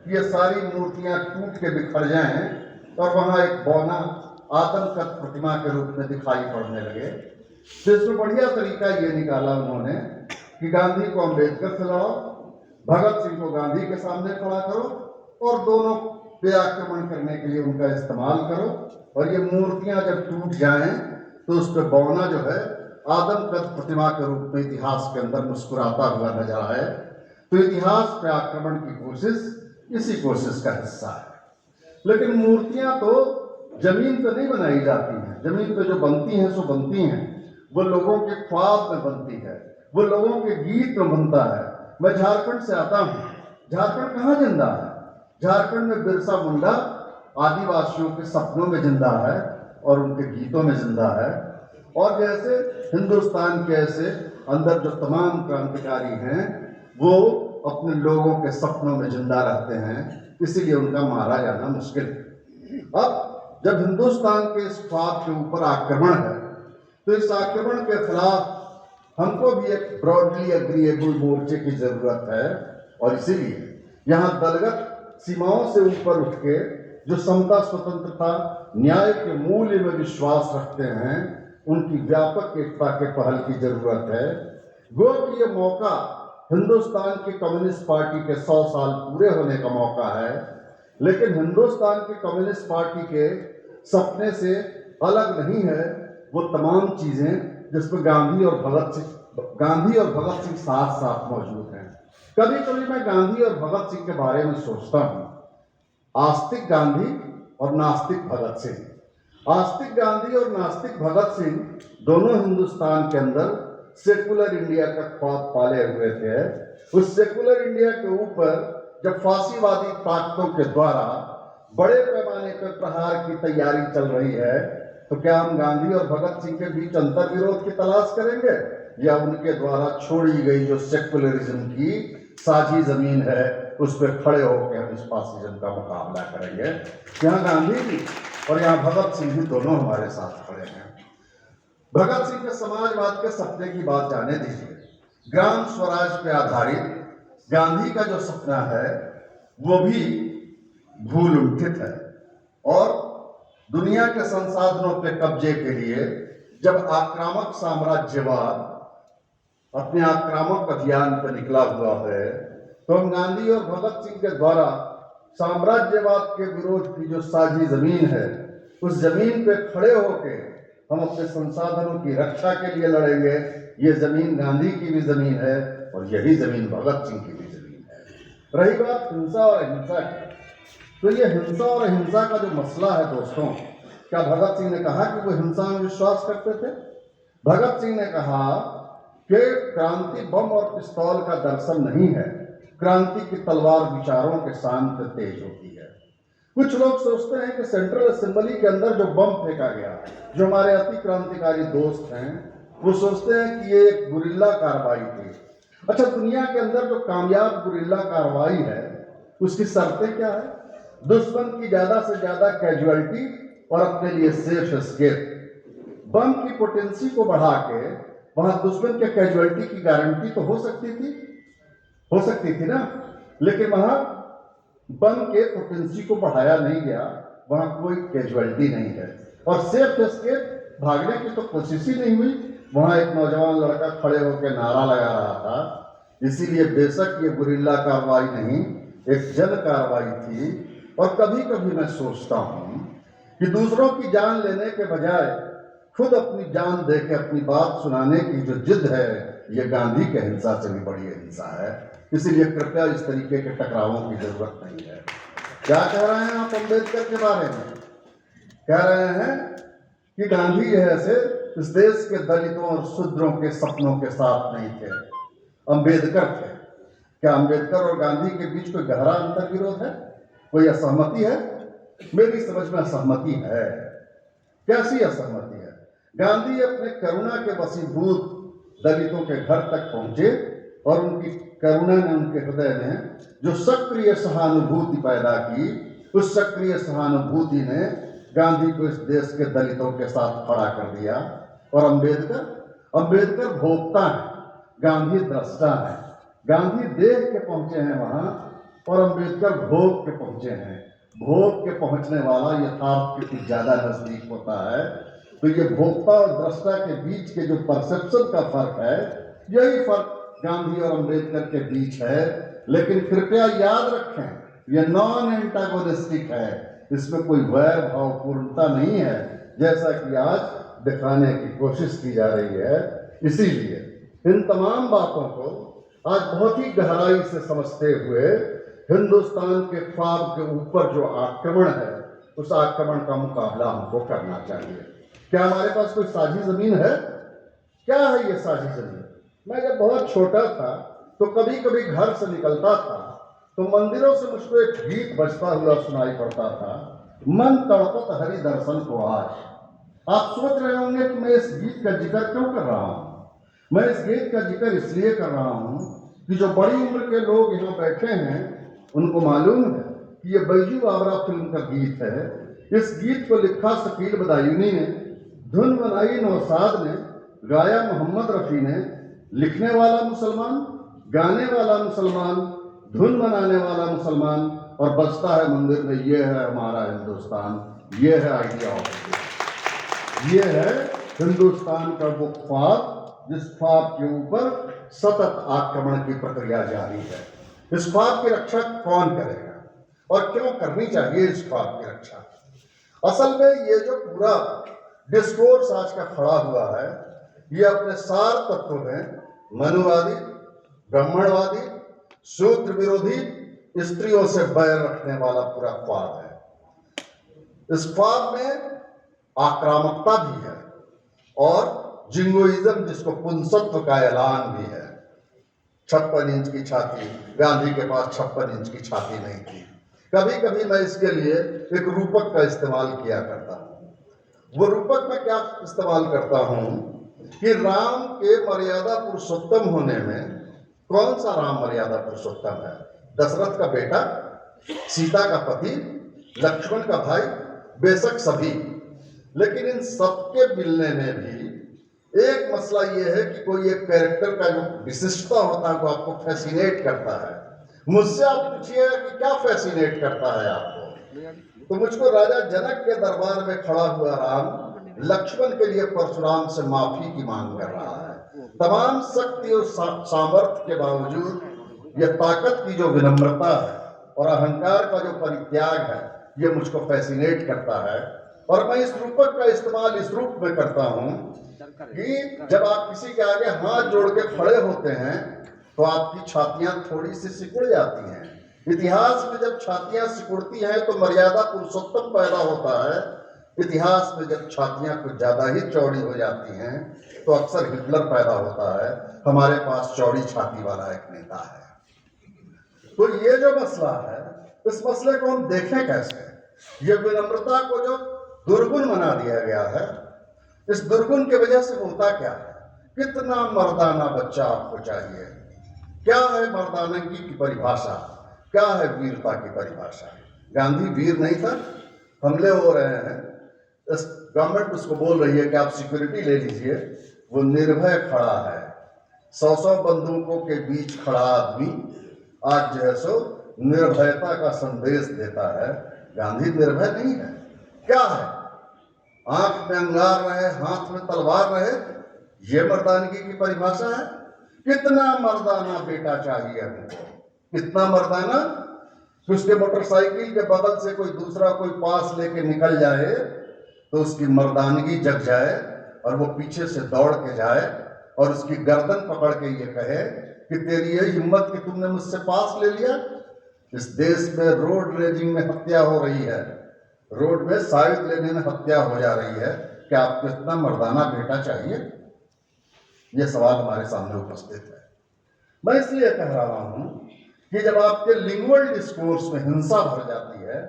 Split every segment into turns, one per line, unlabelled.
कि ये सारी मूर्तियां टूट के बिखर जाएं और वहां एक बौना आदमकद प्रतिमा के रूप में दिखाई पड़ने लगे। तो इसमें बढ़िया तरीका ये निकाला उन्होंने कि गांधी को अम्बेडकर से लड़ाओ, भगत सिंह को गांधी के सामने खड़ा करो और दोनों पे आक्रमण करने के लिए उनका इस्तेमाल करो, और ये मूर्तियां जब टूट जाएं तो उस पर बौना जो है आदमकद प्रतिमा के रूप में इतिहास के अंदर मुस्कुराता हुआ नजर आए। तो इतिहास पे आक्रमण की कोशिश इसी कोशिश का हिस्सा है। लेकिन मूर्तियां तो जमीन पे नहीं बनाई जाती हैं, जमीन पे जो बनती हैं सो बनती हैं, वो लोगों के ख्वाब में बनती है, वो लोगों के गीत में बनता है। मैं झारखंड से आता हूँ, झारखंड कहाँ जिंदा है? झारखंड में बिरसा मुंडा आदिवासियों के सपनों में जिंदा है और उनके गीतों में जिंदा है। और जैसे हिंदुस्तान के ऐसे अंदर जो तमाम क्रांतिकारी हैं वो अपने लोगों के सपनों में जिंदा रहते हैं, इसीलिए उनका मारा जाना मुश्किल है। अब जब हिंदुस्तान के इस ख्वाब के ऊपर आक्रमण है तो इस आक्रमण के खिलाफ हमको भी एक ब्रॉडली एग्रीएबल मोर्चे की जरूरत है, और इसीलिए यहाँ दलगत सीमाओं से ऊपर उठ के जो समता, स्वतंत्रता, न्याय के मूल्य में विश्वास रखते हैं उनकी व्यापक एकता के पहल की जरूरत है। गो कि ये मौका हिंदुस्तान की कम्युनिस्ट पार्टी के 100 साल पूरे होने का मौका है, लेकिन हिंदुस्तान की कम्युनिस्ट पार्टी के सपने से अलग नहीं है वो तमाम चीजें जिसमें गांधी और भगत सिंह साथ साथ मौजूद हैं। कभी कभी मैं गांधी और भगत सिंह के बारे में सोचता हूँ, आस्तिक गांधी और नास्तिक भगत सिंह। आस्तिक गांधी और नास्तिक भगत सिंह दोनों हिंदुस्तान के अंदर सेकुलर इंडिया का ख्वाब पाले हुए थे। उस सेकुलर इंडिया के ऊपर जब फांसीवादी ताकतों के द्वारा बड़े पैमाने पर प्रहार की तैयारी चल रही है तो क्या हम गांधी और भगत सिंह के बीच अंतर विरोध की तलाश करेंगे, या उनके द्वारा छोड़ी गई जो सेकुलरिज्म की साझी जमीन है उस पर खड़े होकर हम इस फासिज्म का मुकाबला करेंगे? यहाँ गांधी जी और यहाँ भगत सिंह भी दोनों हमारे साथ खड़े हैं। भगत सिंह के समाजवाद के सपने की बात जाने दीजिए, ग्राम स्वराज पे आधारित गांधी का जो सपना है वो भी भूल उठित है, और दुनिया के संसाधनों पे कब्जे के लिए जब आक्रामक साम्राज्यवाद अपने आक्रामक अभियान पर निकला हुआ है तो हम गांधी और भगत सिंह के द्वारा साम्राज्यवाद के विरोध की जो साझी जमीन है उस जमीन पे खड़े होकर हम अपने संसाधनों की रक्षा के लिए लड़ेंगे। ये जमीन गांधी की भी जमीन है और यही जमीन भगत सिंह की भी जमीन है। रही बात हिंसा और अहिंसा की, तो ये हिंसा और अहिंसा का जो मसला है दोस्तों, क्या भगत सिंह ने कहा कि वो हिंसा में विश्वास करते थे? भगत सिंह ने कहा कि क्रांति बम और पिस्तौल का दर्शन नहीं है, क्रांति की तलवार विचारों के शांत तेज होती है। कुछ लोग सोचते हैं कि सेंट्रल असेंबली के अंदर जो बम फेंका गया, जो हमारे अति क्रांतिकारी दोस्त हैं वो सोचते हैं कि ये एक गुरिल्ला कार्रवाई थी। अच्छा, दुनिया के अंदर जो कामयाब गुरिल्ला कार्रवाई है उसकी शर्तें क्या है? दुश्मन की ज्यादा से ज्यादा कैजुअलिटी और अपने लिए सेफ एस्केप। बम की पोटेंसी को बढ़ा के वहां दुश्मन के कैजुअलिटी की गारंटी तो हो सकती थी ना, लेकिन वहां बम के पोटेंसी को बढ़ाया नहीं गया, वहां कोई कैजुअलिटी नहीं है, और सेफ एस्केप भागने की तो कोशिश ही नहीं हुई। वहां एक नौजवान लड़का खड़े होकर नारा लगा रहा था। इसीलिए बेशक ये गुरिल्ला कार्रवाई नहीं, एक जन कार्रवाई थी। और कभी कभी मैं सोचता हूं कि दूसरों की जान लेने के बजाय खुद अपनी जान दे के अपनी बात सुनाने की जो जिद है ये गांधी के हिंसा से भी बड़ी हिंसा है। इसीलिए कृपया इस तरीके के टकरावों की जरूरत नहीं है। क्या कह रहे हैं आप अम्बेडकर के बारे में? कह रहे हैं कि गांधी जैसे इस देश के दलितों और शूद्रों के सपनों के साथ नहीं थे, अम्बेडकर थे। क्या अम्बेडकर और गांधी के बीच कोई गहरा अंतर विरोध है, कोई असहमति है? मेरी समझ में असहमति है। कैसी असहमति है? गांधी अपने करुणा के वशीभूत दलितों के घर तक पहुंचे और उनकी करुणा ने उनके हृदय में जो सक्रिय सहानुभूति पैदा की, उस सक्रिय सहानुभूति ने गांधी को इस देश के दलितों के साथ खड़ा कर दिया। और अम्बेडकर भोक्ता है, गांधी दृष्टा है। गांधी देख के पहुंचे हैं वहां और अम्बेडकर भोग के पहुंचे हैं। भोग के पहुंचने वाला यथार्थ के कुछ ज्यादा नजदीक होता है। तो ये भोक्ता और दृष्टा के बीच के जो परसेप्शन का फर्क है, यही फर्क गांधी और अम्बेडकर के बीच है। लेकिन कृपया याद रखें, यह नॉन एंटागोनिस्टिक है, इसमें कोई वैर भावपूर्णता नहीं है, जैसा कि आज दिखाने की कोशिश की जा रही है। इसीलिए इन तमाम बातों को आज बहुत ही गहराई से समझते हुए हिंदुस्तान के ख्वाब के ऊपर जो आक्रमण है, उस आक्रमण का मुकाबला हमको करना चाहिए। क्या हमारे पास कोई साझी जमीन है? क्या है ये साझी जमीन? मैं जब बहुत छोटा था तो कभी कभी घर से निकलता था तो मंदिरों से मुझको एक गीत बजता हुआ सुनाई पड़ता था, मन तड़पत हरि दर्शन को आज। आप सोच रहे होंगे कि मैं इस गीत का जिक्र क्यों कर रहा हूं। मैं इस गीत का जिक्र इसलिए कर रहा हूं कि जो बड़ी उम्र के लोग यहाँ बैठे हैं उनको मालूम है कि ये बैजू बावरा फिल्म का गीत है। इस गीत को लिखा शकील बदायूनी ने, धुन बनाई नौसाद ने, गाया मोहम्मद रफ़ी ने। लिखने वाला मुसलमान, गाने वाला मुसलमान, धुन बनाने वाला मुसलमान, और बजता है मंदिर में। ये है हमारा हिंदुस्तान, ये है आइडिया ऑफ इंडिया, ये है हिंदुस्तान का वो ख्वाब जिस ख्वाब के ऊपर सतत आक्रमण की प्रक्रिया जारी है। इस ख्वाब की रक्षा कौन करेगा और क्यों करनी चाहिए इस ख्वाब की रक्षा? असल में ये जो पूरा डिस्कोर्स आज का खड़ा हुआ है, ये अपने सार तत्व में मनुवादी, ब्राह्मणवादी, शूद्र विरोधी, स्त्रियों से बैर रखने वाला पूरा ख्वाब है। इस ख्वाब में आक्रामकता भी है और जिंगोइज्म, जिसको पुंसत्व का ऐलान भी है। 56 इंच की छाती, गांधी के पास 56 इंच की छाती नहीं थी। कभी कभी मैं इसके लिए एक रूपक का इस्तेमाल किया करता हूं। वो रूपक में क्या इस्तेमाल करता हूं कि राम के मर्यादा पुरुषोत्तम होने में कौन सा राम मर्यादा पुरुषोत्तम है? दशरथ का बेटा, सीता का पति, लक्ष्मण का भाई, बेशक सभी। लेकिन इन सबके मिलने में भी एक मसला यह है कि कोई एक कैरेक्टर का जो विशिष्टता होता है वो आपको फैसिनेट करता है। मुझसे आप पूछिएगा कि क्या फैसिनेट करता है आपको, तो मुझको राजा जनक के दरबार में खड़ा हुआ राम लक्ष्मण के लिए परशुराम से माफी की मांग कर रहा है। तमाम शक्ति और सामर्थ्य के बावजूद यह ताकत की जो विनम्रता है और अहंकार का जो परित्याग है, ये मुझको फैसिनेट करता है। और मैं इस रूपक का इस्तेमाल इस रूप में करता हूं कि जब आप किसी के आगे हाथ जोड़ के खड़े होते हैं तो आपकी छातियां थोड़ी सी सिकुड़ जाती हैं। इतिहास में जब छातियां सिकुड़ती हैं तो मर्यादा पुरुषोत्तम पैदा होता है। इतिहास में जब छातियां कुछ ज्यादा ही चौड़ी हो जाती हैं तो अक्सर हिटलर पैदा होता है। हमारे पास चौड़ी छाती वाला एक नेता है। तो ये जो मसला है, इस मसले को हम देखें कैसे? ये विनम्रता को जो दुर्गुण बना दिया गया है, इस दुर्गुण की वजह से होता क्या है? कितना मर्दाना बच्चा आपको चाहिए? क्या है मर्दानगी की परिभाषा? क्या है वीरता की परिभाषा? गांधी वीर नहीं था। हमले हो रहे हैं, इस गवर्नमेंट उसको बोल रही है कि आप सिक्योरिटी ले लीजिए, वो निर्भय खड़ा है। 100 बंदूकों के बीच खड़ा आदमी आज जो है सो निर्भयता का संदेश देता है। गांधी निर्भय नहीं है। क्या है? आंख में अंगार रहे, हाथ में तलवार रहे, ये मर्दानगी की परिभाषा है? कितना मर्दाना बेटा चाहिए हमको? कितना मर्दाना? उसके मोटरसाइकिल के बगल से कोई दूसरा कोई पास लेके निकल जाए तो उसकी मर्दानगी जग जाए और वो पीछे से दौड़ के जाए और उसकी गर्दन पकड़ के ये कहे कि तेरी ये हिम्मत कि तुमने मुझसे पास ले लिया। इस देश में रोड रेजिंग में हत्या हो रही है, रोड में साइड लेने में हत्या हो जा रही है। क्या आपको इतना मर्दाना बेटा चाहिए? ये सवाल हमारे सामने उपस्थित है। मैं इसलिए कह रहा हूं कि जब आपके लिंगुअल डिस्कोर्स में हिंसा भर जाती है,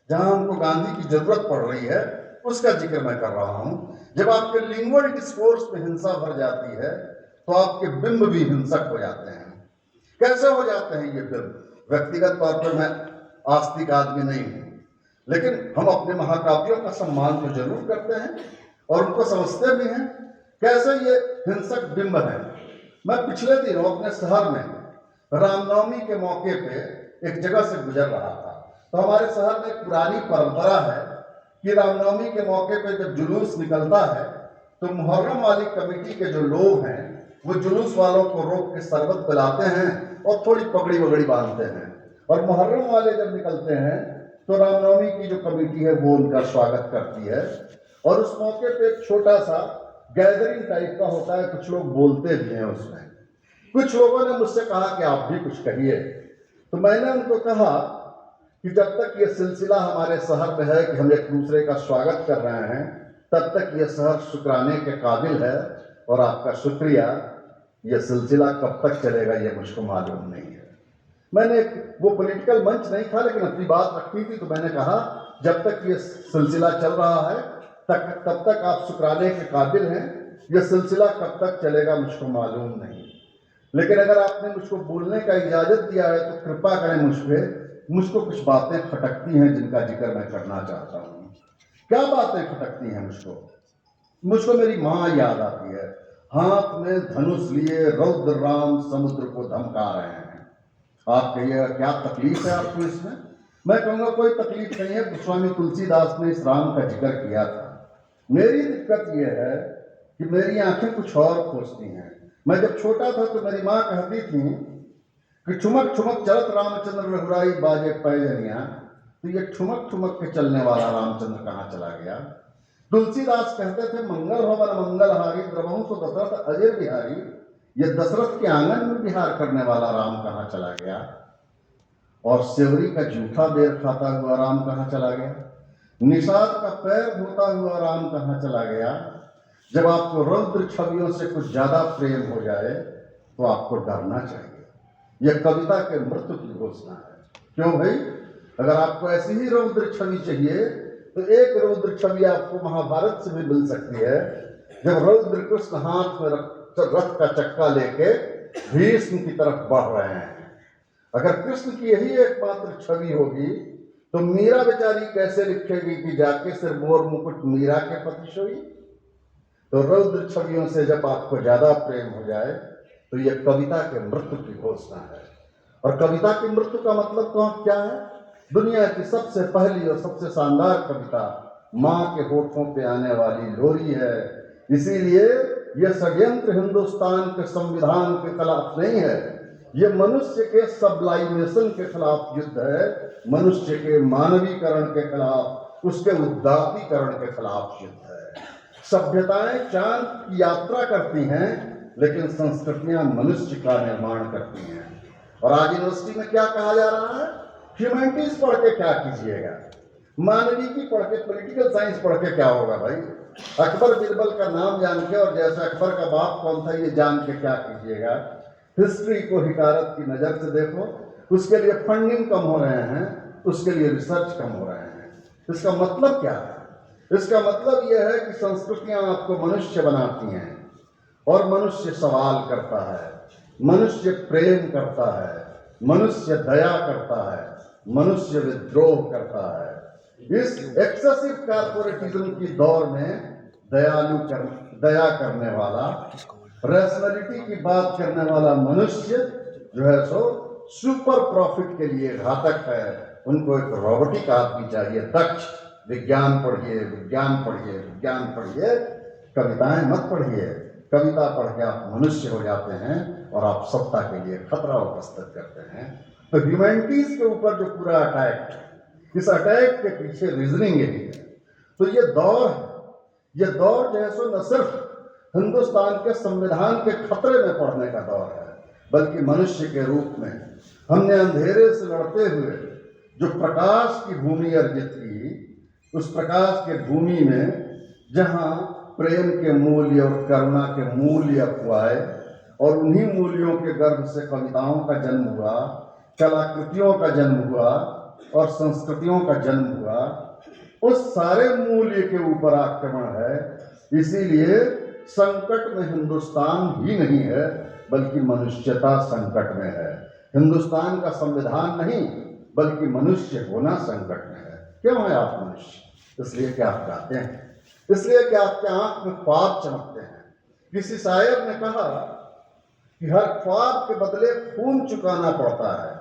जहां हमको गांधी की जरूरत पड़ रही है, उसका जिक्र मैं कर रहा हूं। जब आपके लिंगुअल डिस्कोर्स में हिंसा भर जाती है तो आपके बिंब भी हिंसक हो जाते हैं। कैसे हो जाते हैं ये बिंब? व्यक्तिगत तौर पर मैं आस्तिक आदमी नहीं हूं, लेकिन हम अपने महाकाव्यों का सम्मान तो जरूर करते हैं और उनको समझते भी हैं। कैसे ये हिंसक बिंब है? मैं पिछले दिनों अपने शहर में रामनवमी के मौके पे एक जगह से गुजर रहा था। तो हमारे शहर में एक पुरानी परंपरा है कि रामनवमी के मौके पे जब जुलूस निकलता है तो मुहर्रम वाली कमेटी के जो लोग हैं वो जुलूस वालों को रोक के शरबत पिलाते हैं और थोड़ी पगड़ी वगड़ी बांधते हैं, और मुहर्रम वाले जब निकलते हैं तो रामनवमी की जो कमेटी है वो उनका स्वागत करती है। और उस मौके पे एक छोटा सा गैदरिंग टाइप का होता है, कुछ लोग बोलते भी हैं उसमें। कुछ लोगों ने मुझसे कहा कि आप भी कुछ कहिए, तो मैंने उनको कहा कि जब तक ये सिलसिला हमारे शहर में है कि हम एक दूसरे का स्वागत कर रहे हैं, तब तक ये शहर शुक्राने के काबिल है, और आपका शुक्रिया। ये सिलसिला कब तक चलेगा ये मुझको मालूम नहीं है। मैंने वो पॉलिटिकल मंच नहीं था, लेकिन अपनी बात रखी थी, तो मैंने कहा जब तक ये सिलसिला चल रहा है तब तक आप शुक्राने के काबिल हैं। ये सिलसिला कब तक चलेगा मुझको मालूम नहीं, लेकिन अगर आपने मुझको बोलने का इजाज़त दिया है तो कृपा करें मुझ पर। मुझको कुछ बातें खटकती हैं जिनका जिक्र मैं करना चाहता हूँ। क्या बातें खटकती हैं मुझको मेरी माँ याद आती है, हाथ में धनुष लिए रौद्र राम समुद्र को धमका रहे हैं। आप कहिएगा क्या तकलीफ है आपको इसमें? मैं कहूँगा कोई तकलीफ नहीं है, स्वामी तुलसीदास ने इस राम का जिक्र किया था। मेरी दिक्कत यह है कि मेरी आंखें कुछ और खोजती हैं। मैं जब छोटा था तो मेरी माँ कहती थी कि ठुमक ठुमक चलत रामचंद्र रघुराई बाजे पैजनिया, तो ये ठुमक ठुमक के चलने वाला रामचंद्र कहाँ चला गया? तुलसीदास कहते थे मंगल भवन मंगलहारी द्रवहु सो दशरथ अजय बिहारी, ये दशरथ के आंगन में विहार करने वाला राम कहाँ चला गया? और सेवरी का जूठा बेर खाता हुआ राम कहाँ चला गया? निषाद का पैर धोता हुआ राम कहाँ चला गया? जब आपको रौद्र छवियों से कुछ ज्यादा प्रेम हो जाए तो आपको डरना चाहिए। यह कविता के मृत्यु की घोषणा है। क्यों भाई? अगर आपको ऐसी ही रौद्र छवि चाहिए तो एक रौद्र छवि आपको महाभारत से भी मिल सकती है, जब रौद्र कृष्ण हाथ में रथ का चक्का लेके भीष्म की तरफ बढ़ रहे हैं। अगर कृष्ण की यही एकमात्र छवि होगी तो मीरा बेचारी कैसे लिखेगी कि जाके सिर मोर मुकुट मीरा के पति सोई? तो रौद्र छवियों से जब आपको ज्यादा प्रेम हो जाए तो यह कविता के मृत्यु की घोषणा है। और कविता की मृत्यु का मतलब तो क्या है? दुनिया की सबसे पहली और सबसे शानदार कविता माँ के होठों पे आने वाली लोरी है। इसीलिए यह षड्यंत्र हिंदुस्तान के संविधान के खिलाफ नहीं है, यह मनुष्य के सबलाइमेशन के खिलाफ युद्ध है, मनुष्य के मानवीकरण के खिलाफ, उसके उदात्तीकरण के खिलाफ युद्ध है। सभ्यताएं चांद की यात्रा करती हैं, लेकिन संस्कृतियां मनुष्य का निर्माण करती हैं। और आज यूनिवर्सिटी में क्या कहा जा रहा है? ह्यूमैनिटीज पढ़ के क्या कीजिएगा? मानविकी पढ़ के, पॉलिटिकल साइंस पढ़ के क्या होगा भाई? अकबर बिरबल का नाम जान के और जैसे अकबर का बाप कौन था ये जान के क्या कीजिएगा? हिस्ट्री को हिकारत की नज़र से देखो, उसके लिए फंडिंग कम हो रहे हैं, उसके लिए रिसर्च कम हो रहे हैं। इसका मतलब क्या है? इसका मतलब यह है कि संस्कृतियां आपको मनुष्य बनाती हैं, और मनुष्य सवाल करता है, मनुष्य प्रेम करता है, मनुष्य दया करता है, मनुष्य विद्रोह करता है। इस एक्सेसिव कॉर्पोरेटिज्म की दौर में दया करने वाला, रैशनैलिटी की बात करने वाला मनुष्य जो है सो सुपर प्रॉफिट के लिए घातक है। उनको एक रोबोटिक आदमी चाहिए, दक्ष। विज्ञान पढ़िए, विज्ञान पढ़िए, विज्ञान पढ़िए, कविताएं मत पढ़िए। कविता पढ़ के आप मनुष्य हो जाते हैं और आप सत्ता के लिए खतरा उपस्थित करते हैं। तो ह्यूमैनिटीज के ऊपर जो पूरा अटैक है, इस अटैक के पीछे रीजनिंग यही है। तो ये दौर है, ये दौर जो है सो न सिर्फ हिंदुस्तान के संविधान के खतरे में पड़ने का दौर है, बल्कि मनुष्य के रूप में हमने अंधेरे से लड़ते हुए जो प्रकाश की भूमि अर्जित की, उस प्रकाश के भूमि में जहाँ प्रेम के मूल्य और करुणा के मूल्य अपवाए, और उन्हीं मूल्यों के गर्भ से कविताओं का जन्म हुआ, कलाकृतियों का जन्म हुआ और संस्कृतियों का जन्म हुआ, उस सारे मूल्य के ऊपर आक्रमण है। इसीलिए संकट में हिंदुस्तान ही नहीं है, बल्कि मनुष्यता संकट में है। हिंदुस्तान का संविधान नहीं, बल्कि मनुष्य होना संकट में है। क्यों है आप मनुष्य? इसलिए कि आप गाते हैं, इसलिए कि आपके आंख में ख्वाब चमकते हैं। किसी शायर ने कहा कि हर ख्वाब के बदले खून चुकाना पड़ता है,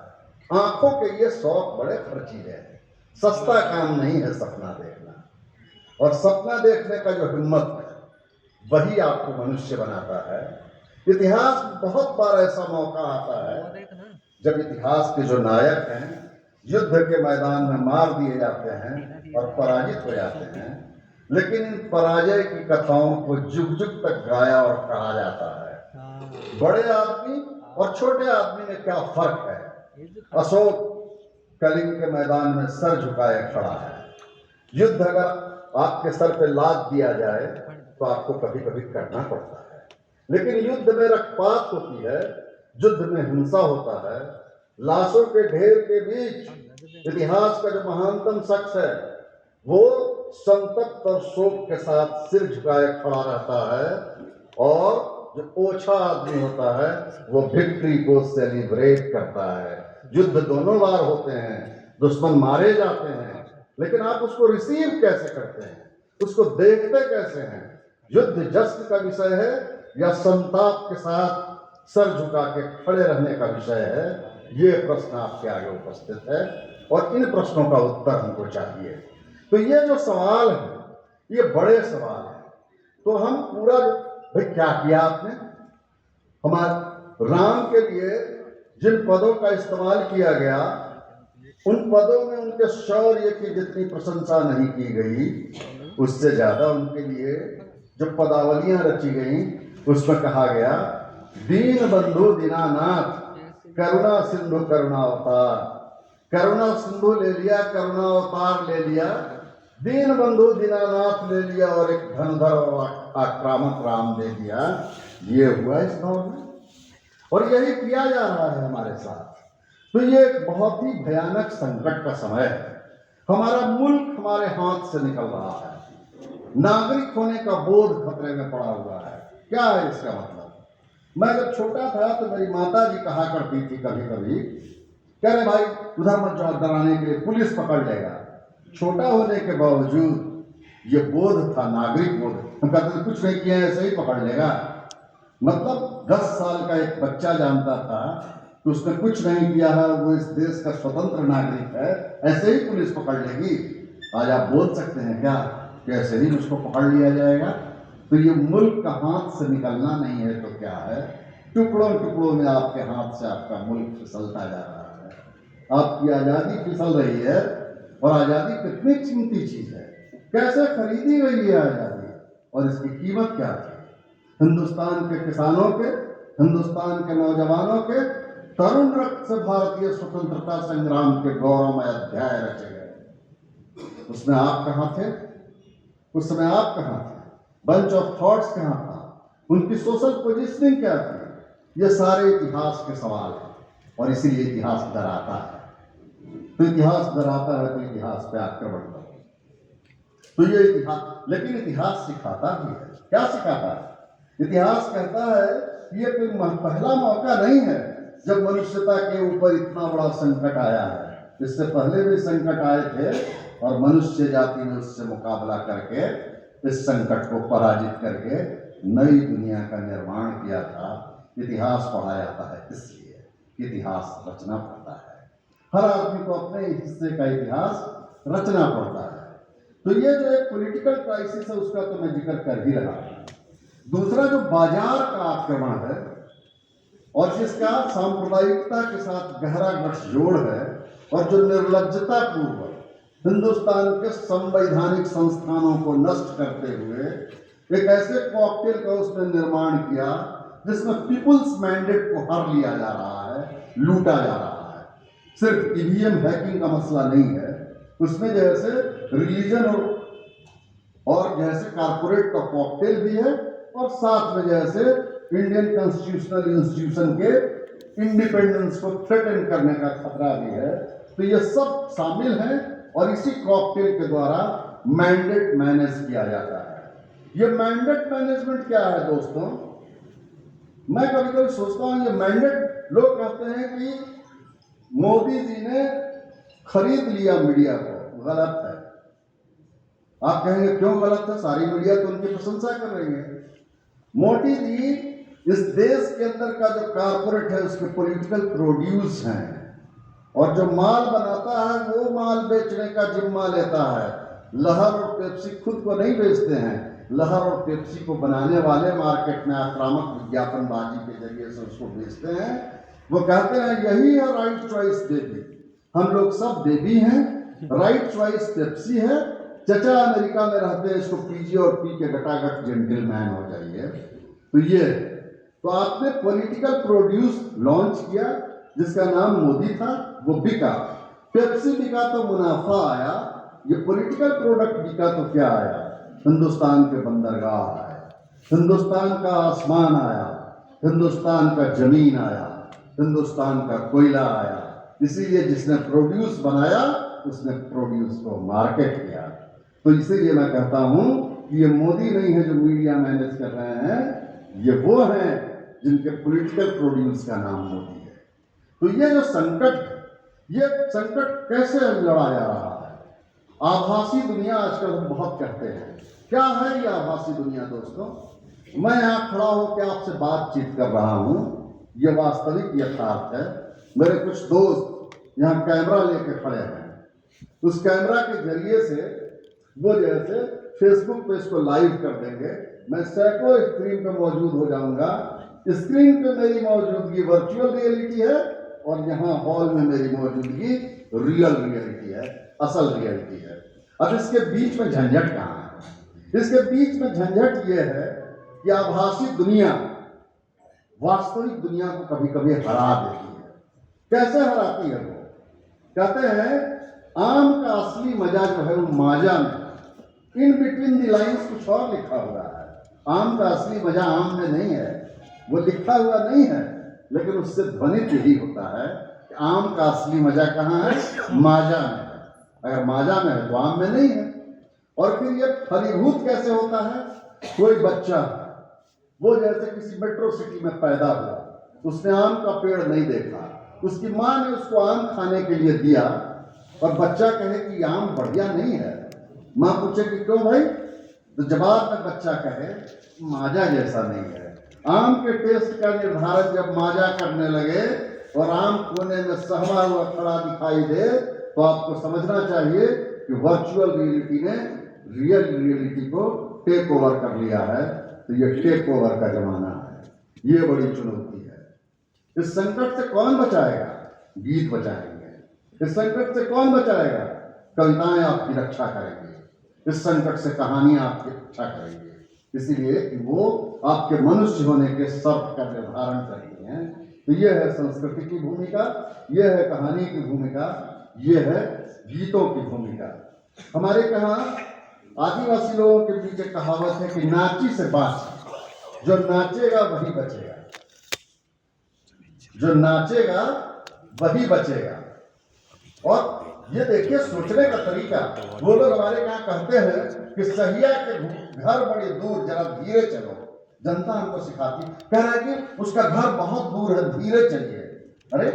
आंखों के ये शौक बड़े खर्चीले हैं, सस्ता काम नहीं है सपना देखना, और सपना देखने का जो हिम्मत है वही आपको मनुष्य बनाता है। इतिहास में बहुत बार ऐसा मौका आता है जब इतिहास के जो नायक हैं युद्ध के मैदान में मार दिए जाते हैं और पराजित हो जाते हैं, लेकिन इन पराजय की कथाओं को जुग जुग तक गाया और कहा जाता है। बड़े आदमी और छोटे आदमी में क्या फर्क है? अशोक कलिंग के मैदान में सर झुकाए खड़ा है। युद्ध अगर आपके सर पे लाद दिया जाए तो आपको कभी कभी करना पड़ता है, लेकिन युद्ध में रक्तपात होती है, युद्ध में हिंसा होता है, लाशों के ढेर के बीच इतिहास का जो महानतम शख्स है वो संतप्त और शोक के साथ सिर झुकाए खड़ा रहता है, और जो ओछा आदमी होता है वो विक्ट्री को सेलिब्रेट करता है। युद्ध दोनों बार होते हैं, दुश्मन मारे जाते हैं, लेकिन आप उसको रिसीव कैसे करते हैं, उसको देखते कैसे हैं? युद्ध जश्न का विषय है या संताप के साथ सर झुका के खड़े रहने का विषय है? ये प्रश्न आपके आगे उपस्थित है और इन प्रश्नों का उत्तर हमको चाहिए। तो ये जो सवाल है ये बड़े सवाल है। तो हम पूरा भाई क्या किया आपने? हमारे राम के लिए जिन पदों का इस्तेमाल किया गया उन पदों में उनके शौर्य की जितनी प्रशंसा नहीं की गई, उससे ज्यादा उनके लिए जो पदावलियां रची गई उसमें कहा गया दीन बंधु दीनानाथ करुणा सिंधु करुणा अवतार। करुणा सिंधु ले लिया, करुणा अवतार ले लिया, दीन बंधु दीनानाथ ले लिया और एक धनधर और आक्रामक राम दे दिया। ये हुआ इस दौर में और यही किया जा रहा है हमारे साथ। तो ये एक बहुत ही भयानक संकट का समय है। हमारा मुल्क हमारे हाथ से निकल रहा है, नागरिक होने का बोध खतरे में पड़ा हुआ है। क्या है इसका मतलब? मैं जब छोटा था तो मेरी माता जी कहा करती थी कभी कभी, कह रहे भाई उधर मत जाओ, डराने के लिए पुलिस पकड़ लेगा। छोटा होने के बावजूद ये बोध था, नागरिक बोध। हम कहते थे कुछ नहीं किया ऐसे ही पकड़ लेगा। मतलब 10 साल का एक बच्चा जानता था कि उसने कुछ नहीं किया है, वो इस देश का स्वतंत्र नागरिक है, ऐसे ही पुलिस पकड़ लेगी। आज आप बोल सकते हैं क्या कि ऐसे ही उसको पकड़ लिया जाएगा? तो ये मुल्क का हाथ से निकलना नहीं है तो क्या है? टुकड़ों टुकड़ों में आपके हाथ से आपका मुल्क फिसलता जा रहा है। आपकी आज़ादी फिसल रही है और आज़ादी कितनी कीमती चीज़ है, कैसे खरीदी गई है आज़ादी और इसकी कीमत क्या थी? हिंदुस्तान के किसानों के, हिंदुस्तान के नौजवानों के तरुण रक्त से भारतीय स्वतंत्रता संग्राम के गौरवमय अध्याय रचे गए। उसमें आप कहाँ थे? उस समय आप कहाँ थे? बंच ऑफ थॉट्स कहाँ था? उनकी सोशल पोजीशनिंग क्या थी? ये सारे इतिहास के सवाल हैं और इसीलिए इतिहास डराता है। तो इतिहास डराता है तो इतिहास पे आक्रमण करो। तो ये इतिहास, लेकिन इतिहास सिखाता भी है। क्या सिखाता है? इतिहास कहता है ये कोई पहला मौका नहीं है जब मनुष्यता के ऊपर इतना बड़ा संकट आया है। इससे पहले भी संकट आए थे और मनुष्य जाति ने उससे मुकाबला करके इस संकट को पराजित करके नई दुनिया का निर्माण किया था। इतिहास पढ़ा जाता है इसलिए इतिहास रचना पड़ता है। हर आदमी को अपने हिस्से का इतिहास रचना पड़ता है। तो ये जो एक पॉलिटिकल क्राइसिस है उसका तो मैं जिक्र कर ही रहा हूं। दूसरा जो बाजार का आक्रमण है और जिसका सांप्रदायिकता के साथ गहरा गठजोड़ है और जो निर्लज्जता पूर्वक हिंदुस्तान के संवैधानिक संस्थानों को नष्ट करते हुए एक ऐसे कॉकटेल का उसने निर्माण किया जिसमें पीपुल्स मैंडेट को हर लिया जा रहा है, लूटा जा रहा है। सिर्फ ईवीएम हैकिंग का मसला नहीं है, उसमें जैसे रिलीजन और जैसे कारपोरेट का कॉकटेल भी है और साथ में जैसे इंडियन कॉन्स्टिट्यूशनल इंस्टीट्यूशन के इंडिपेंडेंस को थ्रेटन करने का खतरा भी है। तो ये सब शामिल है और इसी कॉकटेल के द्वारा मैंडेट मैनेज किया जाता है। ये मैंडेट मैनेजमेंट क्या है दोस्तों? मैं कभी कभी सोचता हूँ ये मैंडेट, लोग कहते हैं कि मोदी जी ने खरीद लिया मीडिया को, गलत है। आप कहेंगे क्यों गलत है? सारी मीडिया तो उनकी प्रशंसा कर रही है। मोदी जी इस देश के अंदर का जो कारपोरेट है उसके पॉलिटिकल प्रोड्यूस हैं और जो माल बनाता है वो माल बेचने का जिम्मा लेता है। लहर और पेप्सी खुद को नहीं बेचते हैं, लहर और पेप्सी को बनाने वाले मार्केट में आक्रामक विज्ञापनबाजी के जरिए से उसको बेचते हैं। वो कहते हैं यही है राइट चॉइस बेबी, हम लोग सब बेबी हैं, राइट चॉइस पेप्सी है। चचा अमेरिका में रहते हैं, इसको पीजिए और पी के गटागट जेंटलमैन हो जाइए। तो ये तो आपने पॉलिटिकल प्रोड्यूस लॉन्च किया जिसका नाम मोदी था, वो बिका, पेप्सी बिका तो मुनाफा आया, ये पॉलिटिकल प्रोडक्ट बिका तो क्या आया? हिंदुस्तान के बंदरगाह आए, हिंदुस्तान का आसमान आया, हिंदुस्तान का जमीन आया, हिंदुस्तान का कोयला आया। इसीलिए जिसने प्रोड्यूस बनाया उसने प्रोड्यूस को मार्केट किया। तो इसीलिए मैं कहता हूं कि ये मोदी नहीं है जो मीडिया मैनेज कर रहे हैं, ये वो हैं जिनके पॉलिटिकल प्रोड्यूस का नाम मोदी है। तो ये जो संकट है, ये संकट कैसे लड़ा जा रहा है? आभासी दुनिया आजकल हम बहुत कहते हैं। क्या है ये आभासी दुनिया दोस्तों? मैं यहाँ खड़ा होकर आपसे बातचीत कर रहा हूँ, ये वास्तविक यथार्थ है। मेरे कुछ दोस्त यहाँ कैमरा लेके खड़े हैं, उस कैमरा के जरिए से वो जैसे फेसबुक पे इसको लाइव कर देंगे, मैं सैकड़ों स्क्रीन पे मौजूद हो जाऊंगा। स्क्रीन पे मेरी मौजूदगी वर्चुअल रियलिटी है और यहाँ हॉल में मेरी मौजूदगी रियल रियलिटी है, असल रियलिटी है। अब इसके बीच में झंझट कहाँ है? इसके बीच में झंझट ये है कि आभासी दुनिया वास्तविक दुनिया को कभी कभी हरा देती है। कैसे हराती है? वो कहते हैं आम का असली मजा जो है वो माजा में, इन बिटवीन द लाइन्स कुछ और लिखा हुआ है। आम का असली मजा आम में नहीं है, वो लिखा हुआ नहीं है, लेकिन उससे ध्वनित यही होता है कि आम का असली मजा कहाँ है? माजा में है। अगर माजा में है तो आम में नहीं है। और फिर ये फलीभूत कैसे होता है? कोई बच्चा वो जैसे किसी मेट्रो सिटी में पैदा हुआ, उसने आम का पेड़ नहीं देखा, उसकी माँ ने उसको आम खाने के लिए दिया और बच्चा कहे कि आम बढ़िया नहीं है। माँ पूछे कि क्यों भाई? तो जवाब में बच्चा कहे माजा जैसा नहीं है। आम के टेस्ट का निर्धारण जब माजा करने लगे और आम कोने में सहमा हुआ खड़ा दिखाई दे, तो आपको समझना चाहिए कि वर्चुअल रियलिटी ने रियल रियलिटी को टेक ओवर कर लिया है। तो ये टेक ओवर का जमाना है, ये बड़ी चुनौती है। इस संकट से कौन बचाएगा? गीत बचाएंगे। इस संकट से कौन बचाएगा? कविताएं आपकी रक्षा करेंगी। इस संकट से कहानियां आपकी रक्षा करेंगी, इसीलिए कि वो आपके मनुष्य होने के शर्त का निर्धारण करती हैं। तो ये है संस्कृति की भूमिका, ये है कहानी की भूमिका, ये है गीतों की भूमिका। हमारे यहाँ आदिवासी लोगों के बीच एक कहावत है कि नाची से बाँची, जो नाचेगा वही बचेगा, जो नाचेगा वही बचेगा। और ये देखिए सोचने का तरीका, वो लोग हमारे यहाँ कहते हैं कि सहिया के घर बड़ी दूर, जरा धीरे चलो। जनता हमको सिखाती, कह रहा है कि उसका घर बहुत दूर है, धीरे चलिए। अरे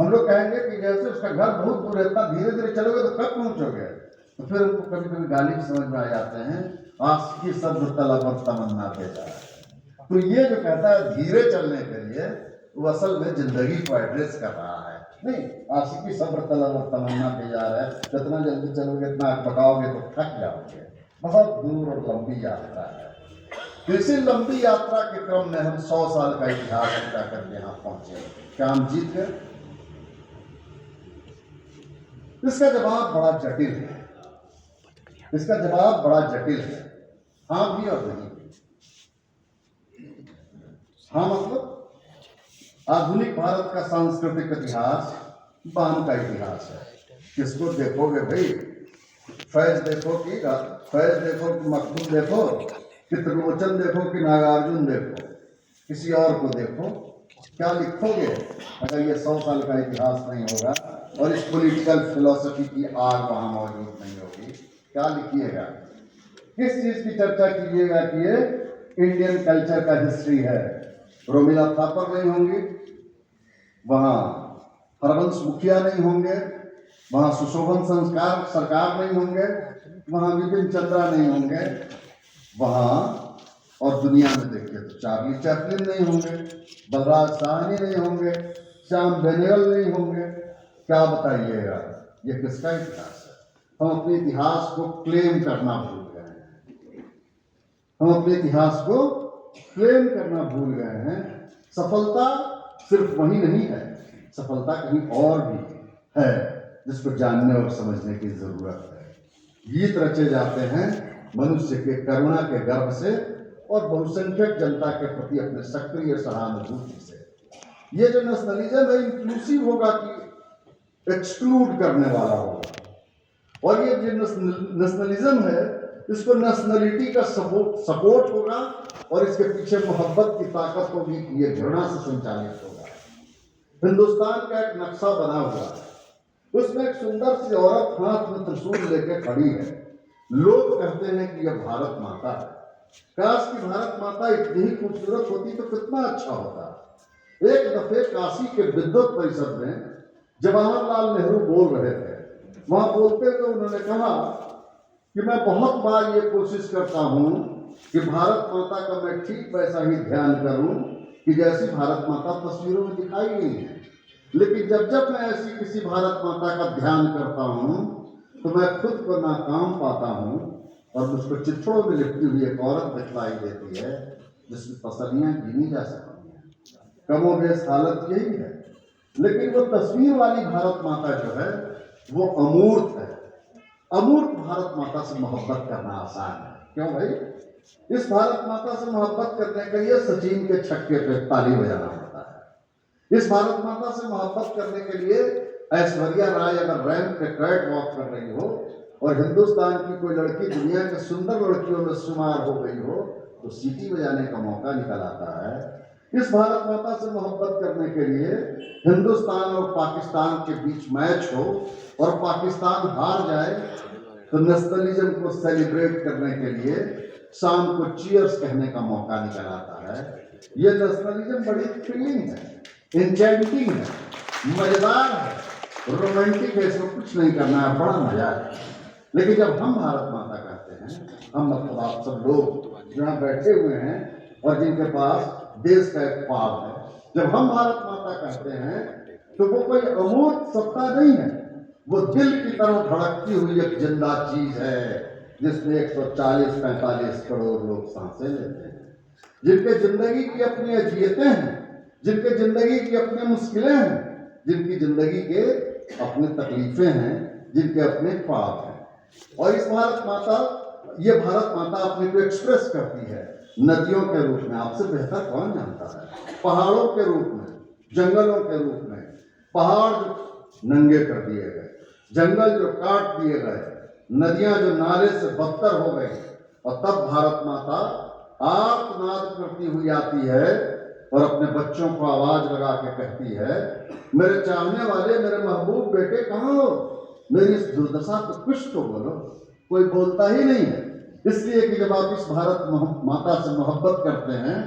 हम लोग कहेंगे कि जैसे उसका घर बहुत दूर है, इतना धीरे धीरे चलोगे तो कब पहुंचोगे? तो फिर उनको कभी कभी गाली भी समझ में आ जाते हैं, आशिकी शब्द तलब और तमन्ना देता है। तो ये जो कहता है धीरे चलने के लिए, वो असल में जिंदगी को एड्रेस कर रहा है। नहीं, आशिकी सब्र तलब और तमन्ना पे जा रहा है। जितना जल्दी चलोगे इतना पकाओगे तो थक जाओगे। बहुत दूर और लंबी यात्रा है। इसी लंबी यात्रा के क्रम में हम 100 साल का इतिहास पूरा करके यहाँ पहुंचे। क्या हम जीत गए? इसका जवाब बड़ा जटिल है, इसका जवाब बड़ा जटिल है। हाँ भी और नहीं भी। हाँ मतलब आधुनिक भारत का सांस्कृतिक इतिहास बाम का इतिहास है। किसको देखोगे भाई? फैज देखो कि मखदूम देखो कि त्रिलोचन देखो कि नागार्जुन देखो, किसी और को देखो, क्या लिखोगे अगर ये 100 साल का इतिहास नहीं होगा और इस पॉलिटिकल फिलॉसफी की आग वहां मौजूद नहीं होगी? क्या लिखिएगा? किस चीज की चर्चा कीजिएगा कि ये इंडियन कल्चर का हिस्ट्री है? रोमिला थापर नहीं होंगी, वहां हरवंश मुखिया नहीं होंगे, वहां सुशोभन संस्कार सरकार नहीं होंगे, वहां विपिन चंद्रा नहीं होंगे, वहां और दुनिया में देखिए तो चार्ली चैपलिन नहीं होंगे, बलराज साहनी नहीं होंगे, श्याम बेनेगल नहीं होंगे, क्या बताइएगा, ये किसका इतिहास है? हम अपने इतिहास को क्लेम करना भूल गए हैं। हम अपने इतिहास को क्लेम करना भूल गए हैं। सफलता सिर्फ वही नहीं है, सफलता कहीं और भी है जिसको जानने और समझने की जरूरत है। गीत रचे जाते हैं मनुष्य के करुणा के गर्भ से और बहुसंख्यक जनता के प्रति अपने सक्रिय सहानुभूति से। ये जो नेशनलिज्म है इंक्लूसिव होगा कि एक्सक्लूड करने वाला होगा, और ये जो नेशनलिज्म है इसको नेशनलिटी का सपोर्ट होगा और इसके पीछे मोहब्बत की ताकत होगी, ये घृणा से संचालित होगा। हिंदुस्तान का एक नक्शा बना हुआ है, उसमें एक सुंदर सी औरत हाथ में त्रिशूल लेके खड़ी है। लोग कहते हैं कि यह भारत माता है। काश की भारत माता इतनी ही खूबसूरत होती तो कितना अच्छा होता। एक दफे काशी के विद्वत परिषद में जवाहरलाल नेहरू बोल रहे थे। वहां बोलते हुए उन्होंने कहा कि मैं बहुत बार ये कोशिश करता हूं कि भारत माता का मैं ठीक वैसा ही ध्यान करूं कि जैसी भारत माता तस्वीरों में दिखाई गई है, लेकिन जब जब मैं ऐसी किसी भारत माता का ध्यान करता हूं तो मैं खुद को नाकाम पाता हूं और मुझको चित्रों में लिपटी हुई एक औरत दिखलाई देती है जिसकी तसलियां गिनी जा सकती हैं। कमोबेश हालत यही है, लेकिन वो तस्वीर वाली भारत माता जो है वो अमूर्त है। अमूर्त भारत माता से मोहब्बत करना आसान है। क्यों भाई? इस भारत माता से मोहब्बत करने के लिए सचिन के छक्के पे ताली बजाना पड़ता है। इस भारत माता से मोहब्बत करने के लिए ऐश्वर्या राय अगर रैंप पे कैट वॉक कर रही हो और हिंदुस्तान की कोई लड़की दुनिया के सुंदर लड़कियों में शुमार हो गई हो तो सीटी बजाने का मौका निकल आता है। इस भारत माता से मोहब्बत करने के लिए हिंदुस्तान और पाकिस्तान के बीच मैच हो और पाकिस्तान हार जाए तो नेशनलिज्म को सेलिब्रेट करने के लिए शाम को चीयर्स कहने का मौका निकल आता है। ये नेशनलिज्म बड़ी थ्रिलिंग है, इंचेंटिंग है, मजेदार है, रोमांटिक है, इसको कुछ नहीं करना है, बड़ा मजा है। लेकिन जब हम भारत माता कहते हैं, हम मतलब आप सब लोग जहाँ बैठे हुए हैं और जिनके पास देश का एक ख्वाब है, जब हम भारत माता कहते हैं तो वो कोई अमूर्त सत्ता नहीं है, वो दिल की तरह धड़कती हुई एक जिंदा चीज है जिसमें 140-45 करोड़ लोग सांसें लेते हैं, जिनके जिंदगी की अपनी अजियतें हैं, जिनके जिंदगी की अपनी मुश्किलें हैं, जिनकी जिंदगी के अपने तकलीफें हैं, जिनके अपने ख्वाब हैं। और इस भारत माता, ये भारत माता अपने को एक्सप्रेस करती है नदियों के रूप में, आपसे बेहतर कौन जानता है, पहाड़ों के रूप में, जंगलों के रूप में। पहाड़ जो नंगे कर दिए गए, जंगल जो काट दिए गए, नदियां जो नाले से बदतर हो गई, और तब भारत माता आर्तनाद करती हुई आती है और अपने बच्चों को आवाज लगा के कहती है, मेरे चाहने वाले, मेरे महबूब बेटे कहाँ हो, मेरी इस दुर्दशा को कुछ तो बोलो। कोई बोलता ही नहीं है, इसलिए कि जब आप इस भारत माता से मोहब्बत करते हैं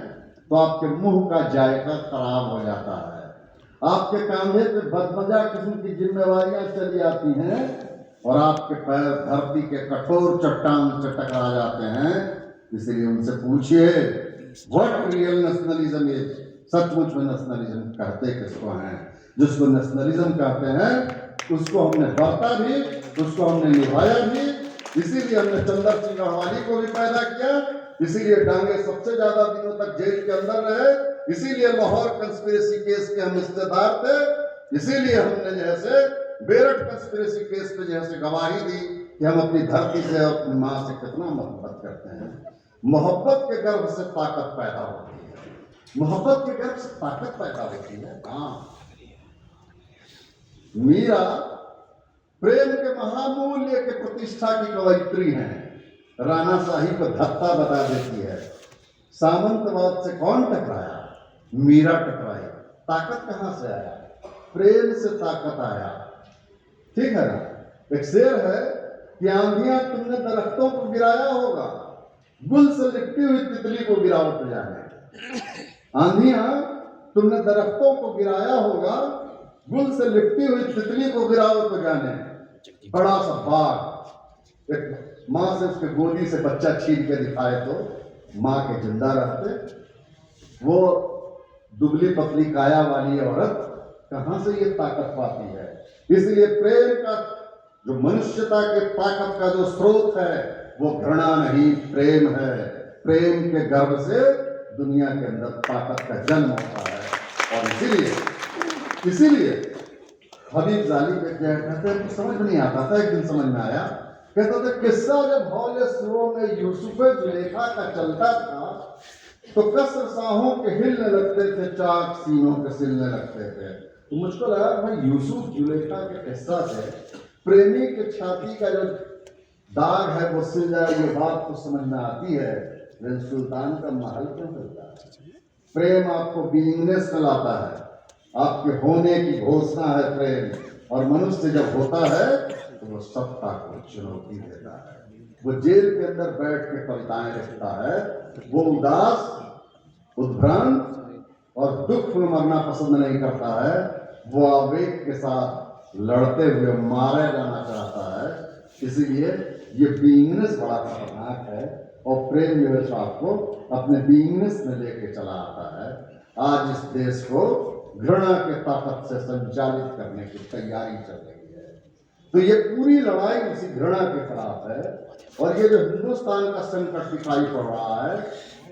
तो आपके मुंह का जायका खराब हो जाता है, आपके कंधे पे बदमजा किस्म की जिम्मेवारियां चली आती हैं और आपके पैर धरती के कठोर चट्टान से टकरा जाते हैं। इसलिए उनसे पूछिए व्हाट रियल नेशनलिज्म इज, सचमुच में नेशनलिज्म कहते किसको हैं? जिसको नेशनलिज्म कहते हैं उसको हमने बरता भी, उसको हमने निभाया भी। इसीलिए हमने चंदर सिंह गढ़वाली को भी पैदा किया, इसीलिए डांगे सबसे ज्यादा दिनों तक जेल के अंदर रहे, इसीलिए लाहौर कंस्पिरेसी केस के हम हिस्सेदार थे, इसीलिए हमने जैसे बेरठ कंस्पिरेसी केस पे जैसे गवाही दी कि हम अपनी धरती से और अपनी माँ से कितना मोहब्बत करते हैं। मोहब्बत के गर्भ से ताकत पैदा होती है, मोहब्बत के गर्भ से ताकत पैदा होती है। हाँ, मीरा प्रेम के महामूल्य के प्रतिष्ठा की कवयित्री हैं, रानाशाही को धत्ता बता देती है। सामंतवाद से कौन टकराया? मीरा टकराई। ताकत कहां से आया? प्रेम से ताकत आया। ठीक है ना? एक शेर है कि आंधियां तुमने दरख्तों को गिराया होगा, गुल से लिपटी हुई तितली को गिराओ तो जाने। आंधियां तुमने दरख्तों को गिराया होगा, गुल से लिपटी हुई तितली को गिराओ तो जाने। बड़ा सा बाघ एक माँ से उसके गोदी से बच्चा छीन के दिखाए तो माँ के जिंदा रहते। वो दुबली पतली काया वाली औरत कहां से ये ताकत पाती है? इसलिए प्रेम का जो मनुष्यता के ताकत का जो स्रोत है वो घृणा नहीं, प्रेम है। प्रेम के गर्भ से दुनिया के अंदर ताकत का जन्म होता है। और इसीलिए हबीब जाली कहते हैं समझ में नहीं आता था, एक दिन समझ में आया। कहते थे किस्सा जब हौले सुरों में यूसुफ जुलेखा का चलता था तो कसर साहों के हिलने लगते थे, चाक सीनों के सिलने लगते थे। तो मुझको लगा भाई यूसुफ जुलेखा के किस्सा से प्रेमी के छाती का जो दाग है वो सिल जाए, ये बात तो समझ में आती है। लेकिन सुल्तान का महल क्यों मिलता है? प्रेम आपको बीइंगनेस में लाता है, आपके होने की घोषणा है प्रेम। और मनुष्य जब होता है तो वो सत्ता को चुनौती देता है। वो जेल के अंदर बैठ के कविताएं लिखता है, वो उदास, उद्भ्रांत और दुख में मरना पसंद नहीं करता है। वो आवेग के साथ लड़ते हुए मारे जाना चाहता है। इसीलिए ये बीइंगनेस बड़ा खतरनाक है और प्रेम जो है आपको अपने बीइंगनेस में लेके चला आता है। आज इस देश को घृणा के ताकत से संचालित करने की तैयारी चल रही है। तो ये पूरी लड़ाई उसी घृणा के खिलाफ है। और ये जो हिंदुस्तान का संकट दिखाई पड़ रहा है,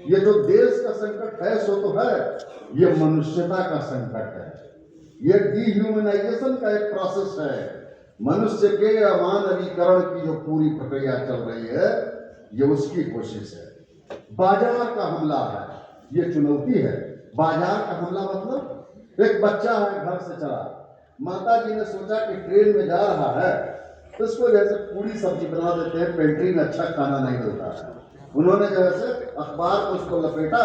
ये जो देश का संकट है सो तो है, ये मनुष्यता का संकट है। ये डिह्यूमनाइजेशन का एक प्रोसेस है। मनुष्य के अमानवीकरण की जो पूरी प्रक्रिया चल रही है, ये उसकी कोशिश है। बाजार का हमला है, ये चुनौती है। बाजार का हमला मतलब एक बच्चा है घर से चला, माता जी ने सोचा कि ट्रेन में जा रहा है तो इसको जैसे पूरी सब्जी बना देते हैं, पेंट्री में अच्छा खाना नहीं मिलता है। उन्होंने जैसे अखबार को उसको लपेटा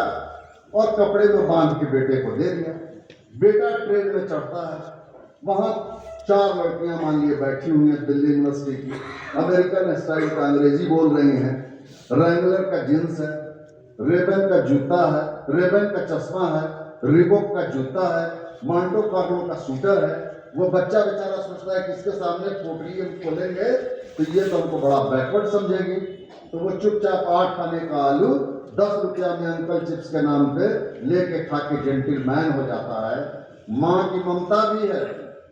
और कपड़े में बांध के बेटे को दे दिया। बेटा ट्रेन में चढ़ता है, वहां 4 लड़कियां मान लिए बैठी हुई हैं दिल्ली यूनिवर्सिटी की, अमेरिकन स्टाइल का अंग्रेजी बोल रही हैं, रैंगलर का जींस है, रेबन का जूता है, रेबन का चश्मा है, रिबॉक का जूता है, मांटो कार्लो का सूटर है। वो बच्चा बेचारा सोचता है कि इसके सामने पोटली हम खोलेंगे तो ये तो हमको बड़ा बैकवर्ड समझेगी। तो वो चुपचाप 8 आने का आलू 10 रुपया में अंकल चिप्स के नाम पे लेके खा के जेंटलमैन हो जाता है। माँ की ममता भी है,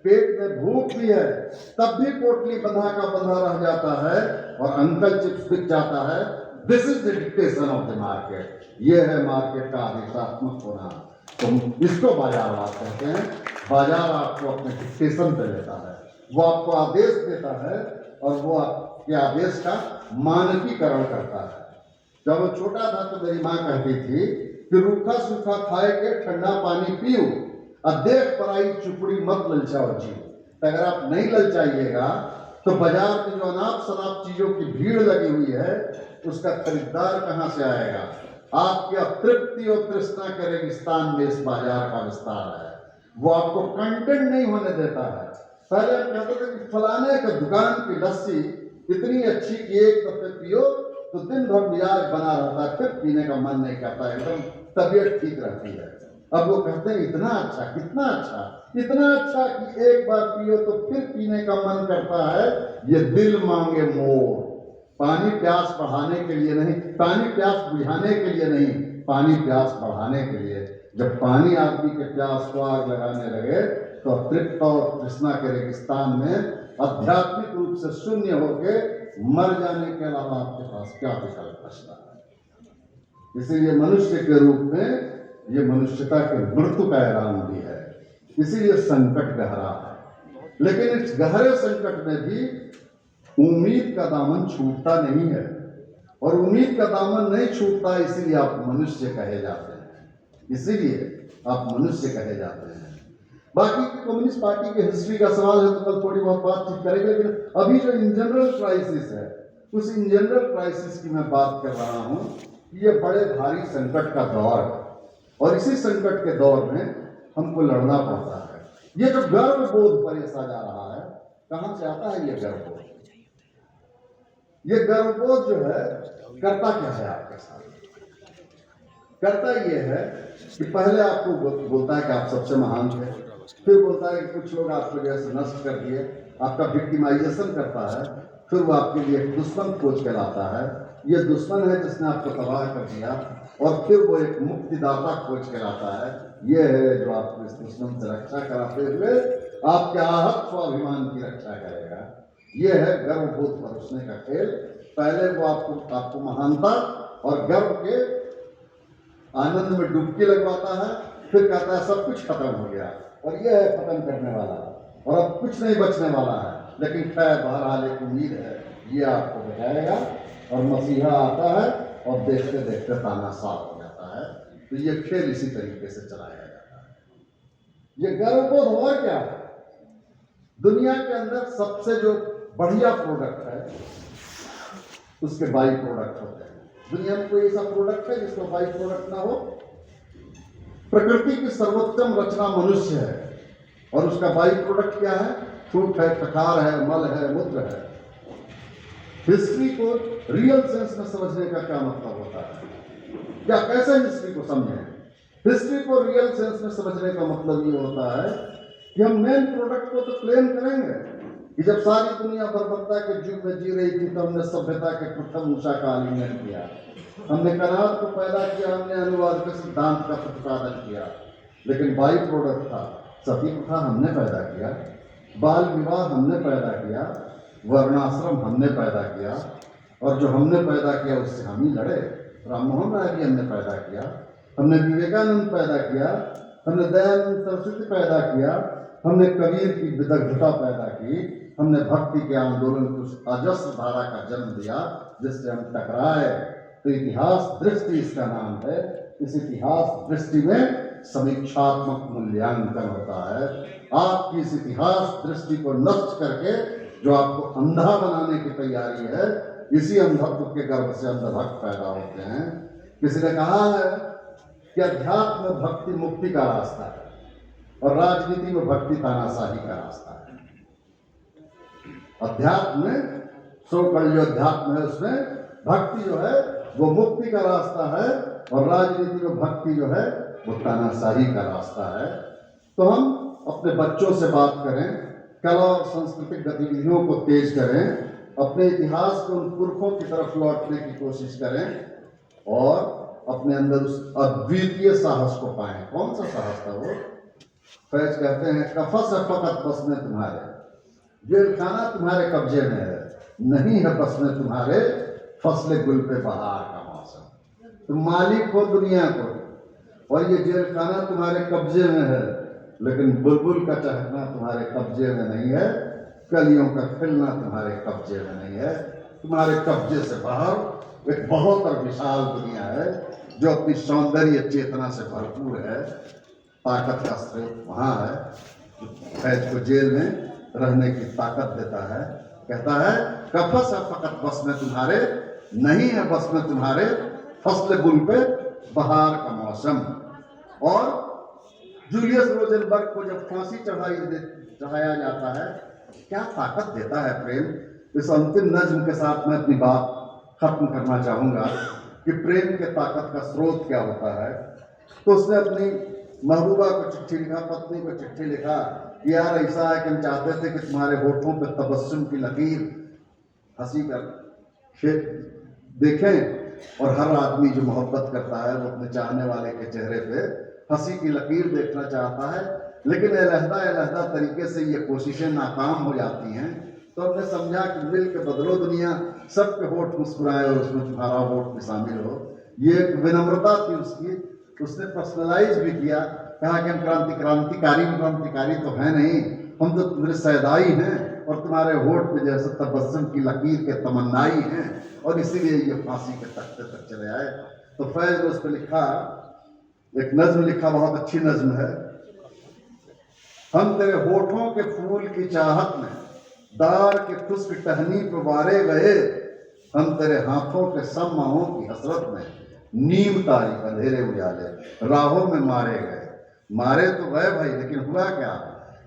पेट में भूख भी है, तब भी पोटली बंधा का बंधा रह जाता है और अंकल चिप्स बिक जाता है। This is the dictation of the market. ये है मार्केट का आदेशात्मक होना। तो इसको बाजारवाद कहते हैं। बाजार आपको अपने डिक्टेशन पे लेता है, वो आपको आदेश देता है और वो आपके आदेश का मानकीकरण करता है। जब वो छोटा था तो मेरी माँ कहती थी कि रूखा सूखा खाए के ठंडा पानी पियो और देख पराई चुपड़ी मत ललचाओ जीव। अगर आप नहीं ललचाइएगा तो बाजार में जो अनाप शनाप चीजों की भीड़ लगी हुई है उसका खरीदार कहाँ से आएगा? आपकी अतृप्ति और तृष्णा के रेगिस्तान में इस बाजार का विस्तार है। वो आपको कंटेंट नहीं होने देता है। पहले हम कहते थे कि फलाने के दुकान की लस्सी इतनी अच्छी कि एक दफे पियो तो दिन भर मिजाज बना रहता है, फिर पीने का मन नहीं करता, एकदम तबीयत ठीक रहती है। अब वो कहते हैं इतना अच्छा, कितना अच्छा, इतना अच्छा कि एक बार पियो तो फिर पीने का मन करता है। ये दिल मांगे मोर। पानी प्यास बढ़ाने के लिए नहीं, पानी प्यास बुझाने के लिए नहीं, पानी प्यास बढ़ाने के लिए। जब पानी आदमी के प्यास को आग लगाने लगे तो तृप्त और तृष्णा के रेगिस्तान में आध्यात्मिक रूप से शून्य होके मर जाने के अलावा आपके पास क्या विकल्प बचता है? इसीलिए मनुष्य के रूप में ये मनुष्यता के मृत्यु का ऐलान भी है। इसीलिए संकट गहरा है, लेकिन इस गहरे संकट में भी उम्मीद का दामन छूटता नहीं है। और उम्मीद का दामन नहीं छूटता, इसीलिए आप मनुष्य कहे जाते हैं। इसीलिए आप मनुष्य कहे जाते हैं। बाकी कम्युनिस्ट पार्टी की हिस्ट्री का सवाल है तो कल थोड़ी बहुत बातचीत करेंगे, लेकिन अभी जो इन जनरल क्राइसिस है उस इन जनरल क्राइसिस की मैं बात कर रहा हूँ। ये बड़े भारी संकट का दौर है और इसी संकट के दौर में हमको लड़ना पड़ता है। ये जो गर्व बोध परेशा जा रहा है, कहाँ से आता है ये गर्वबोध? ये गर्वबोध जो है करता क्या है आपके साथ? करता ये है कि पहले आपको बोलता है कि आप सबसे महान थे, फिर बोलता है कि कुछ लोग आपको जैसे नष्ट कर दिए, आपका विक्टिमाइजेशन करता है, फिर वो आपके लिए दुश्मन खोज के लाता है। ये दुश्मन है जिसने आपको तबाह कर दिया, और फिर वो एक मुक्तिदाता खोज के लाता है। ये है जो आपको इस दुश्मन से रक्षा कराते हुए आपके आहत स्वाभिमान की रक्षा करेगा। ये है गर्वबोध बरसने का खेल। पहले वो आपको महानता और गर्व के आनंद में डुबकी लगवाता है, फिर कहता है सब कुछ खत्म हो गया और ये है खत्म करने वाला और अब कुछ नहीं बचने वाला है। लेकिन खैर बहरहाल एक उम्मीद है, ये आपको बचाएगा और मसीहा आता है और देखते देखते ताना साफ हो जाता है। तो ये खेल इसी तरीके से चलाया जाता है। ये गर्वबोध और क्या है? दुनिया के अंदर सबसे जो बढ़िया प्रोडक्ट है उसके बाई प्रोडक्ट होते हैं। दुनिया में कोई ऐसा प्रोडक्ट है जिसका बाई प्रोडक्ट ना हो? प्रकृति की सर्वोत्तम रचना मनुष्य है और उसका बाई प्रोडक्ट क्या है? थूक है, टकार है, मल है, मूत्र है। हिस्ट्री को रियल सेंस में समझने का क्या मतलब होता है? क्या कैसे हिस्ट्री को समझें? हिस्ट्री को रियल सेंस में समझने का मतलब ये होता है कि हम मेन प्रोडक्ट को तो क्लेम करेंगे कि जब सारी दुनिया बर्बरता के युग में जी रही थी तो हमने सभ्यता के प्रथम ऊषा का आलिंगन किया, हमने कनाद को पैदा किया, हमने अनुवाद के सिद्धांत का प्रतिपादन किया। लेकिन बाई प्रोडक्ट था सती प्रथा हमने पैदा किया, बाल विवाह हमने पैदा किया, वर्णाश्रम हमने पैदा किया और जो हमने पैदा किया उससे हम ही लड़े। राम मोहन राय भी हमने पैदा किया, हमने विवेकानंद पैदा किया, हमने दयानंद सरस्वती पैदा किया, हमने कबीर की विदग्धता पैदा की, हमने भक्ति के आंदोलन की उस अजस्र धारा का जन्म दिया जिससे हम टकराए। तो इतिहास दृष्टि इसका नाम है। इस इतिहास दृष्टि में समीक्षात्मक मूल्यांकन होता है। आपकी इस इतिहास दृष्टि को नष्ट करके जो आपको अंधा बनाने की तैयारी है, इसी अंधत्व के गर्भ से अंधभक्त पैदा होते हैं। किसी ने कहा है कि अध्यात्म में भक्ति मुक्ति का रास्ता है और राजनीति में भक्ति तानाशाही का रास्ता है। अध्यात्म में जो अध्यात्म है उसमें भक्ति जो है वो मुक्ति का रास्ता है और राजनीति में भक्ति जो है वो तानाशाही का रास्ता है। तो हम अपने बच्चों से बात करें, कला और सांस्कृतिक गतिविधियों को तेज करें, अपने इतिहास को उन पुरखों की तरफ लौटने की कोशिश करें और अपने अंदर उस अद्वितीय साहस को पाएं। कौन सा साहस था वो? फैज कहते हैं कफस है फकत बस में तुम्हारे, जेल खाना तुम्हारे कब्जे में है, नहीं है बस में तुम्हारे फसले गुल पे बहार का मौसम। तुम मालिक हो दुनिया को और ये जेल खाना तुम्हारे कब्जे में है, लेकिन बुलबुल का चहकना तुम्हारे कब्जे में नहीं है, कलियों का खिलना तुम्हारे कब्जे में नहीं है। तुम्हारे कब्जे से बाहर एक बहुत और विशाल दुनिया है जो अपनी सौंदर्य चेतना से भरपूर है। ताकत का स्रोत वहाँ है। फैज को जेल में रहने की ताकत देता है। कहता है कफस है फकत बस में तुम्हारे, नहीं है बस में तुम्हारे फसले गुल पे बहार का मौसम। और जूलियस रोजनबर्ग को जब फांसी चढ़ाया जाता है, क्या ताकत देता है प्रेम। इस अंतिम नज्म के साथ मैं अपनी बात खत्म करना चाहूंगा कि प्रेम के ताकत का स्रोत क्या होता है। तो उसने अपनी महबूबा को चिट्ठी लिखा, पत्नी को चिट्ठी लिखा कि यार ऐसा है कि हम चाहते थे कि तुम्हारे होठों पे तबस्सुम की लकीर हंसी कर देखें। और हर आदमी जो मोहब्बत करता है वो अपने चाहने वाले के चेहरे पे हंसी की लकीर देखना चाहता है, लेकिन अलहदा तरीके से ये कोशिशें नाकाम हो जाती हैं। तो हमने समझा कि मिल के बदलो दुनिया, सबके होठ मुस्कुराए और उसमें तुम्हारा होठ भी शामिल हो। ये एक विनम्रता थी उसकी। उसने पर्सनलाइज भी किया, कहा कि हम क्रांतिकारी तो है नहीं, हम तो तुम्हारे सैदाई हैं और तुम्हारे होठ पे जैसे तबस्सुम की लकीर के तमन्नाई हैं और इसीलिए ये फांसी के तख्ते तक चले आए। तो फैज ने उस पर लिखा, एक नज्म लिखा, बहुत अच्छी नज्म है। हम तेरे होठों के फूल की चाहत में दार के खुश्क टहनी पे वारे गए, हम तेरे हाथों के सम्माहों की हसरत में नीम तारीख अंधेरे उजाले राहों में मारे गए। मारे तो गए भाई, लेकिन हुआ क्या?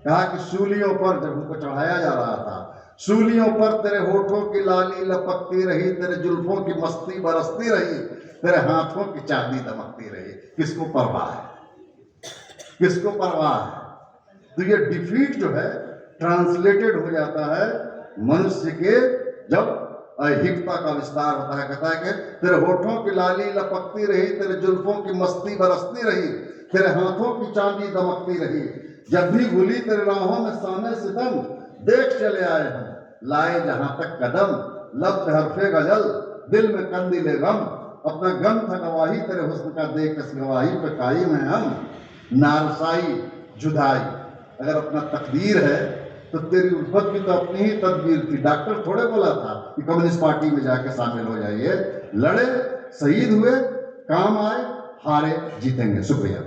कहा कि सूलियों पर जब उनको चढ़ाया जा रहा था, सूलियों पर तेरे होठों की लाली लपकती रही, तेरे जुल्फों की मस्ती बरसती रही, तेरे हाथों की चांदी दमकती रही। किसको परवाह है? किसको परवाह है? तो ये डिफीट जो है ट्रांसलेटेड हो जाता है मनुष्य के जब अहिंसा का विस्तार होता है। कहता है कि तेरे होठों की लाली लपकती रही, तेरे जुल्फों की मस्ती बरसती रही, तेरे हाथों की चांदी दमकती रही, जब भी भूली तेरे राहों में सामने सितम, देख चले आए हम लाए जहां तक कदम, लब पे हरफे गजल दिल में कंदिले गम, अपना गम था गवाही तेरे हुस्न का देख इस गवाही पे कायम है हम। नारसाई जुदाई अगर अपना तकदीर है तो तेरी उल्फत भी तो अपनी ही तदबीर थी। डॉक्टर थोड़े बोला था कि कम्युनिस्ट पार्टी में जाके शामिल हो जाइए। लड़े, शहीद हुए, काम आए, हारे, जीतेंगे। शुक्रिया।